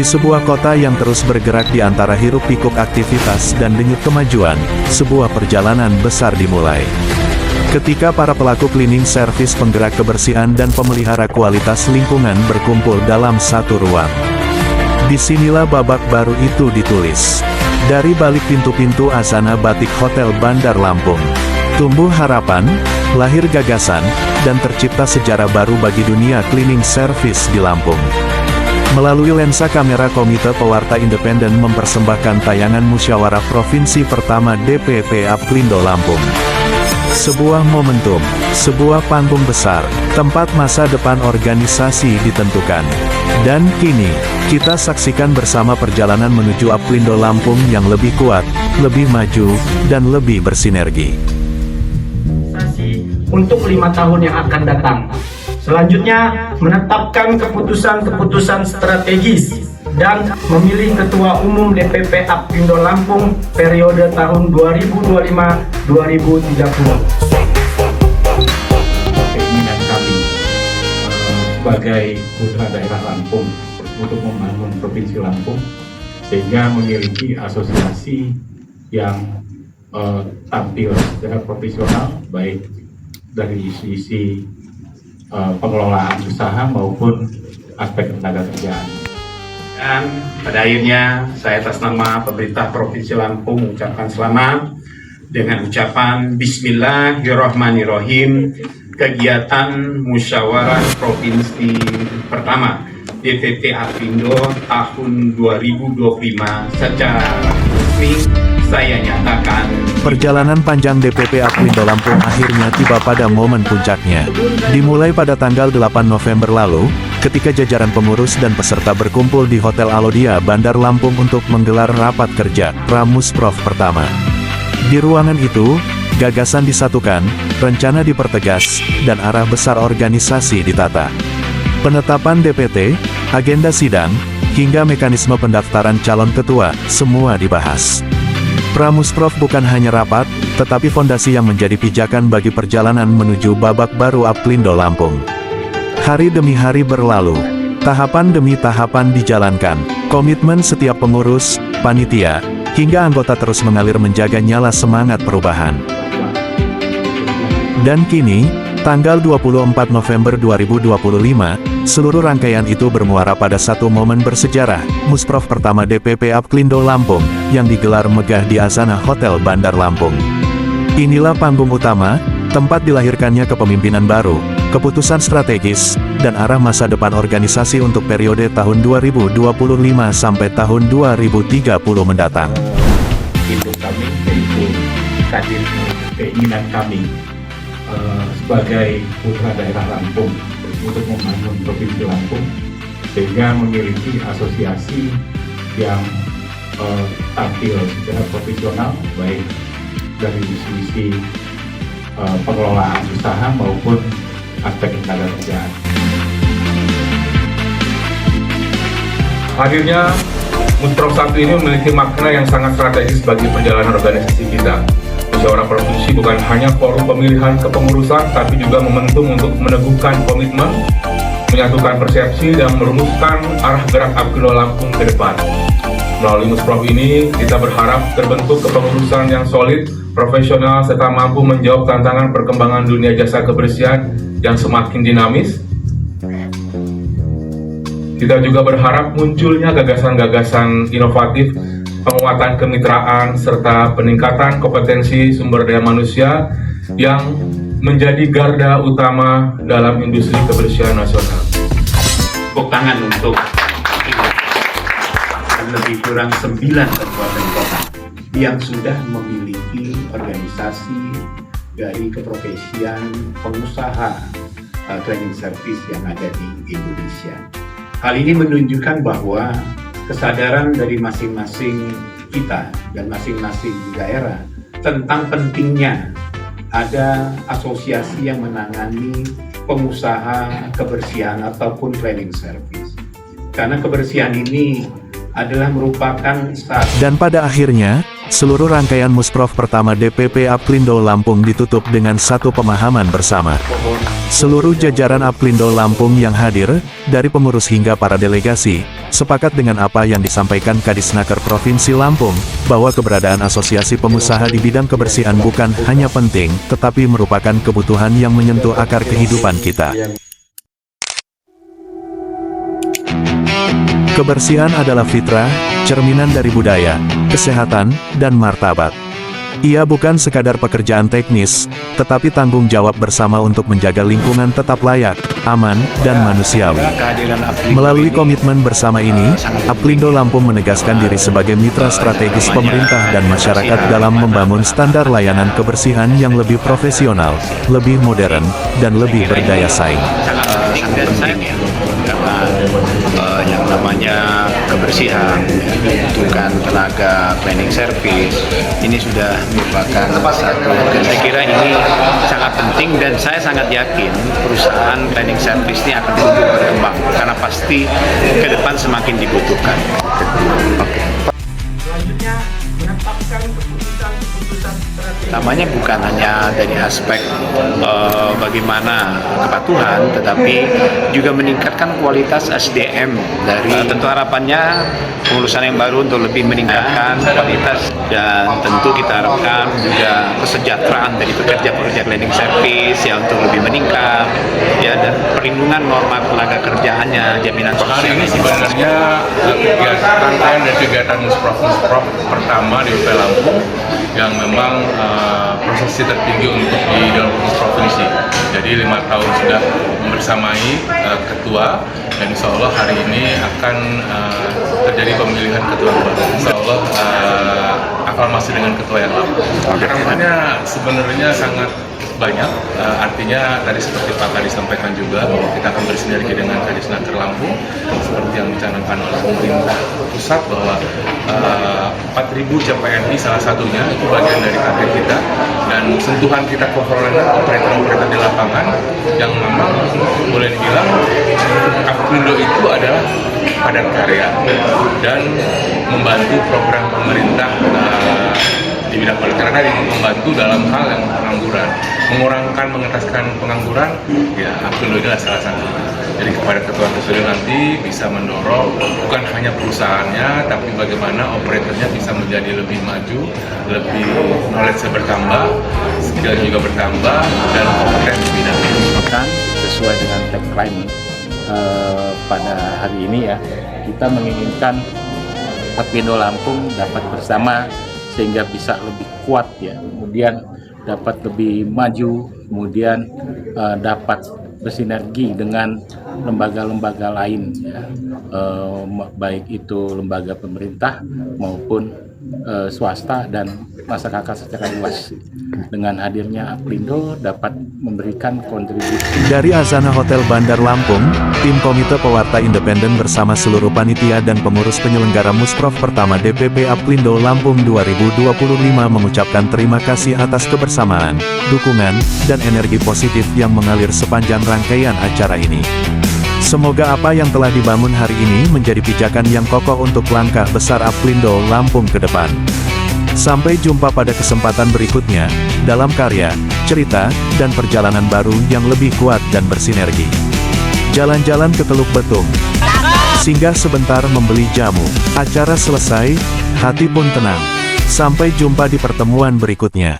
Di sebuah kota yang terus bergerak di antara hiruk-pikuk aktivitas dan denyut kemajuan, sebuah perjalanan besar dimulai. Ketika para pelaku cleaning service, penggerak kebersihan dan pemelihara kualitas lingkungan berkumpul dalam satu ruang. Disinilah babak baru itu ditulis. Dari balik pintu-pintu Asana Batik Hotel Bandar Lampung, tumbuh harapan, lahir gagasan, dan tercipta sejarah baru bagi dunia cleaning service di Lampung. Melalui lensa kamera Komite Pewarta Independen mempersembahkan tayangan musyawarah provinsi pertama DPP Aplindo Lampung. Sebuah momentum, sebuah panggung besar, tempat masa depan organisasi ditentukan. Dan kini, kita saksikan bersama perjalanan menuju Aplindo Lampung yang lebih kuat, lebih maju, dan lebih bersinergi. Untuk 5 tahun yang akan datang. Selanjutnya, menetapkan keputusan-keputusan strategis dan memilih Ketua Umum DPP Aplindo Lampung periode tahun 2025-2030. Keinginan kami sebagai putra daerah Lampung untuk membangun Provinsi Lampung, sehingga memiliki asosiasi yang tampil secara profesional, baik dari sisi pengelolaan usaha maupun aspek tenaga kerjaan. Dan pada akhirnya saya atas nama pemerintah Provinsi Lampung mengucapkan selamat dengan ucapan Bismillahirrahmanirrahim. Kegiatan musyawarah provinsi pertama DPP Aplindo tahun 2025 secara resmi saya nyatakan. Perjalanan panjang DPP Aplindo Lampung akhirnya tiba pada momen puncaknya. Dimulai pada tanggal 8 November lalu, ketika jajaran pengurus dan peserta berkumpul di Hotel Alodia Bandar Lampung untuk menggelar rapat kerja Pramusprov pertama. Di ruangan itu, gagasan disatukan, rencana dipertegas, dan arah besar organisasi ditata. Penetapan DPT, agenda sidang, hingga mekanisme pendaftaran calon ketua, semua dibahas. Pramusprov bukan hanya rapat, tetapi fondasi yang menjadi pijakan bagi perjalanan menuju babak baru Aplindo Lampung. Hari demi hari berlalu, tahapan demi tahapan dijalankan, komitmen setiap pengurus, panitia, hingga anggota terus mengalir menjaga nyala semangat perubahan. Dan kini, tanggal 24 November 2025, seluruh rangkaian itu bermuara pada satu momen bersejarah, Musprov pertama DPP Aplindo Lampung, yang digelar megah di Asana Hotel Bandar Lampung. Inilah panggung utama, tempat dilahirkannya kepemimpinan baru, keputusan strategis, dan arah masa depan organisasi untuk periode tahun 2025 sampai tahun 2030 mendatang. Itu kami, yaitu hadir keinginan kami sebagai putra daerah Lampung untuk membangun Provinsi Lampung, sehingga memiliki asosiasi yang tampil secara profesional, baik dari sisi pengelolaan usaha maupun aspek tenaga kerjaan. Hadirnya Musprov 1 ini memiliki makna yang sangat strategis bagi perjalanan organisasi kita. Musyawarah provinsi bukan hanya forum pemilihan kepengurusan, tapi juga momentum untuk meneguhkan komitmen, menyatukan persepsi, dan merumuskan arah gerak Aplindo Lampung ke depan. Melalui Musprov ini, kita berharap terbentuk kepengurusan yang solid, profesional, serta mampu menjawab tantangan perkembangan dunia jasa kebersihan yang semakin dinamis. Kita juga berharap munculnya gagasan-gagasan inovatif, penguatan kemitraan, serta peningkatan kompetensi sumber daya manusia yang menjadi garda utama dalam industri kebersihan nasional. Tepuk tangan untuk lebih kurang 9 kabupaten kota yang sudah memiliki organisasi dari keprofesian pengusaha cleaning service yang ada di Indonesia. Hal ini menunjukkan bahwa kesadaran dari masing-masing kita dan masing-masing daerah tentang pentingnya ada asosiasi yang menangani pengusaha kebersihan ataupun cleaning service. Karena kebersihan ini adalah merupakan Dan pada akhirnya, seluruh rangkaian Musprov pertama DPP Aplindo Lampung ditutup dengan satu pemahaman bersama. Seluruh jajaran Aplindo Lampung yang hadir, dari pengurus hingga para delegasi, sepakat dengan apa yang disampaikan Kadisnaker Provinsi Lampung, bahwa keberadaan asosiasi pengusaha di bidang kebersihan bukan hanya penting, tetapi merupakan kebutuhan yang menyentuh akar kehidupan kita. Kebersihan adalah fitrah, cerminan dari budaya, kesehatan, dan martabat. Ia bukan sekadar pekerjaan teknis, tetapi tanggung jawab bersama untuk menjaga lingkungan tetap layak, aman, dan manusiawi. Melalui komitmen bersama ini, Aplindo Lampung menegaskan diri sebagai mitra strategis pemerintah dan masyarakat dalam membangun standar layanan kebersihan yang lebih profesional, lebih modern, dan lebih berdaya saing. Sangat penting ya, karena yang namanya kebersihan, membutuhkan tenaga cleaning service, ini sudah merupakan satu. Saya kira ini sangat penting dan saya sangat yakin perusahaan cleaning service ini akan tumbuh berkembang karena pasti ke depan semakin dibutuhkan. Selanjutnya, menetapkan keputusan-keputusan strategi. Namanya bukan hanya dari aspek bagaimana kepatuhan, tetapi juga meningkatkan kualitas SDM dari tentu harapannya pengurusan yang baru untuk lebih meningkatkan kualitas dan tentu kita harapkan juga kesejahteraan dari pekerja-pekerja cleaning service ya untuk lebih meningkat ya dan perlindungan norma tenaga kerjaannya, jaminan Hari sosial. ini sebenarnya kegiatan rangkaian dari kegiatan Musprov pertama di UP Lampung yang memang prosesi tertinggi untuk di dalam provinsi. Jadi 5 tahun sudah bersamai ketua dan insya Allah hari ini akan terjadi pemilihan ketua baru. Insya Allah aklamasi dengan ketua yang lama. Harapannya sebenarnya sangat banyak, artinya tadi seperti Pak Kadis sampaikan juga bahwa kita akan bersinergi dengan Kadisnaker Lampung seperti yang dicanangkan oleh pemerintah pusat bahwa 4.000 CPNI salah satunya itu bagian dari target kita dan sentuhan kita ke operator-operator di lapangan yang memang boleh dibilang Aplindo itu adalah padat karya dan membantu program pemerintah di bidang karena membantu dalam hal yang pengangguran, mengentaskan pengangguran, ya Aplindo adalah salah satu. Jadi kepada ketua nanti bisa mendorong bukan hanya perusahaannya, tapi bagaimana operatornya bisa menjadi lebih maju, lebih knowledge bertambah, skill juga bertambah, dan kompeten di bidangnya. Sesuai dengan tagline pada hari ini ya, kita menginginkan Aplindo Lampung dapat bersama sehingga bisa lebih kuat ya, kemudian dapat lebih maju, kemudian dapat bersinergi dengan lembaga-lembaga lain ya, baik itu lembaga pemerintah maupun swasta dan masyarakat secara luas. Dengan hadirnya Aplindo dapat memberikan kontribusi. Dari Azana Hotel Bandar Lampung, tim Komite Pewarta Independen bersama seluruh panitia dan pengurus penyelenggara Musprov pertama DPP Aplindo Lampung 2025 mengucapkan terima kasih atas kebersamaan, dukungan, dan energi positif yang mengalir sepanjang rangkaian acara ini. Semoga apa yang telah dibangun hari ini menjadi pijakan yang kokoh untuk langkah besar Aplindo Lampung ke depan. Sampai jumpa pada kesempatan berikutnya, dalam karya, cerita, dan perjalanan baru yang lebih kuat dan bersinergi. Jalan-jalan ke Teluk Betung. Singgah sebentar membeli jamu. Acara selesai, hati pun tenang. Sampai jumpa di pertemuan berikutnya.